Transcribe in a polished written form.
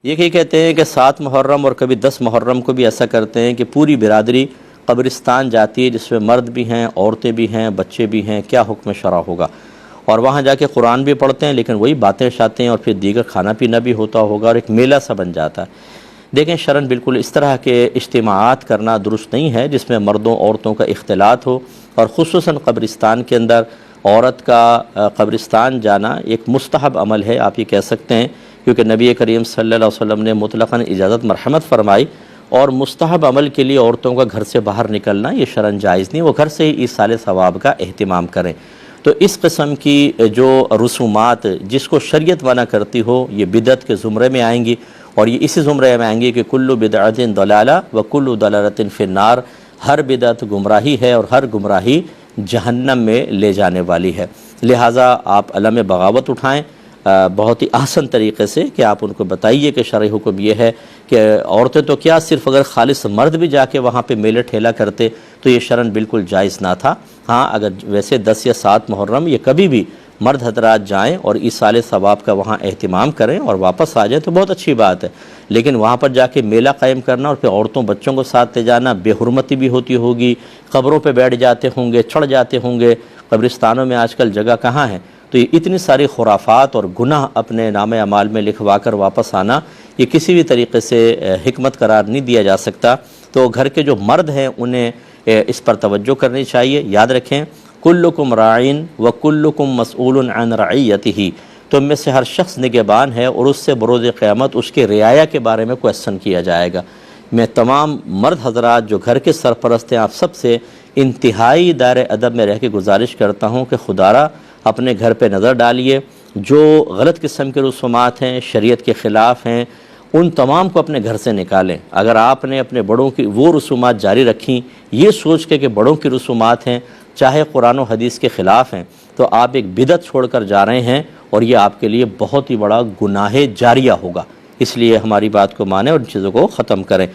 یہ کہتے ہیں کہ 7 محرم اور کبھی 10 محرم کو بھی ایسا کرتے ہیں کہ پوری برادری قبرستان جاتی ہے، جس میں مرد بھی ہیں، عورتیں بھی ہیں، بچے بھی ہیں، کیا حکم شرع ہوگا؟ اور وہاں جا کے قرآن بھی پڑھتے ہیں، لیکن وہی باتیں شاتے ہیں اور پھر دیگر کھانا پینا بھی ہوتا ہوگا اور ایک میلہ سا بن جاتا ہے۔ دیکھیں شرعاً بالکل اس طرح کے اجتماعات کرنا درست نہیں ہے جس میں مردوں عورتوں کا اختلاط ہو، اور خصوصاً قبرستان کے اندر عورت کا قبرستان جانا ایک مستحب عمل ہے، آپ یہ کہہ سکتے ہیں، کیونکہ نبی کریم صلی اللہ علیہ وسلم نے مطلقاً اجازت مرحمت فرمائی، اور مستحب عمل کے لیے عورتوں کا گھر سے باہر نکلنا یہ شرعاً جائز نہیں، وہ گھر سے ہی ایصال ثواب کا اہتمام کریں۔ تو اس قسم کی جو رسومات جس کو شریعت منع کرتی ہو یہ بدعت کے زمرے میں آئیں گی، اور یہ اسی زمرے میں آئیں گی کہ کل بدعت ضلالہ و کل ضلالۃ فی النار، ہر بدعت گمراہی ہے اور ہر گمراہی جہنم میں لے جانے والی ہے۔ لہٰذا آپ علم بغاوت اٹھائیں بہت ہی احسن طریقے سے کہ آپ ان کو بتائیے کہ شرعی حکم یہ ہے کہ عورتیں تو کیا صرف اگر خالص مرد بھی جا کے وہاں پہ میلہ ٹھیلا کرتے تو یہ شرعاً بالکل جائز نہ تھا۔ ہاں اگر ویسے 10 یا 7 محرم یہ کبھی بھی مرد حضرات جائیں اور ایصال ثواب کا وہاں اہتمام کریں اور واپس آ جائیں تو بہت اچھی بات ہے، لیکن وہاں پر جا کے میلہ قائم کرنا اور پھر عورتوں بچوں کو ساتھ لے جانا بے حرمتی بھی ہوتی ہوگی، قبروں پہ بیٹھ جاتے ہوں گے، چڑھ جاتے ہوں گے، قبرستانوں میں آج کل جگہ کہاں ہے، تو یہ اتنی ساری خرافات اور گناہ اپنے نام اعمال میں لکھوا کر واپس آنا یہ کسی بھی طریقے سے حکمت قرار نہیں دیا جا سکتا۔ تو گھر کے جو مرد ہیں انہیں اس پر توجہ کرنی چاہیے۔ یاد رکھیں کلکم راعین و کلکم مسئول عن رعیتہ، تم میں سے ہر شخص نگہبان ہے اور اس سے بروز قیامت اس کے رعایا کے بارے میں کوسچن کیا جائے گا۔ میں تمام مرد حضرات جو گھر کے سرپرست ہیں آپ سب سے انتہائی دائرہ ادب میں رہ کے گزارش کرتا ہوں کہ خدارا اپنے گھر پہ نظر ڈالیے، جو غلط قسم کے رسومات ہیں، شریعت کے خلاف ہیں، ان تمام کو اپنے گھر سے نکالیں۔ اگر آپ نے اپنے بڑوں کی وہ رسومات جاری رکھیں یہ سوچ کے کہ بڑوں کی رسومات ہیں چاہے قرآن و حدیث کے خلاف ہیں، تو آپ ایک بدعت چھوڑ کر جا رہے ہیں اور یہ آپ کے لیے بہت ہی بڑا گناہ جاریہ ہوگا۔ اس لیے ہماری بات کو مانیں اور ان چیزوں کو ختم کریں۔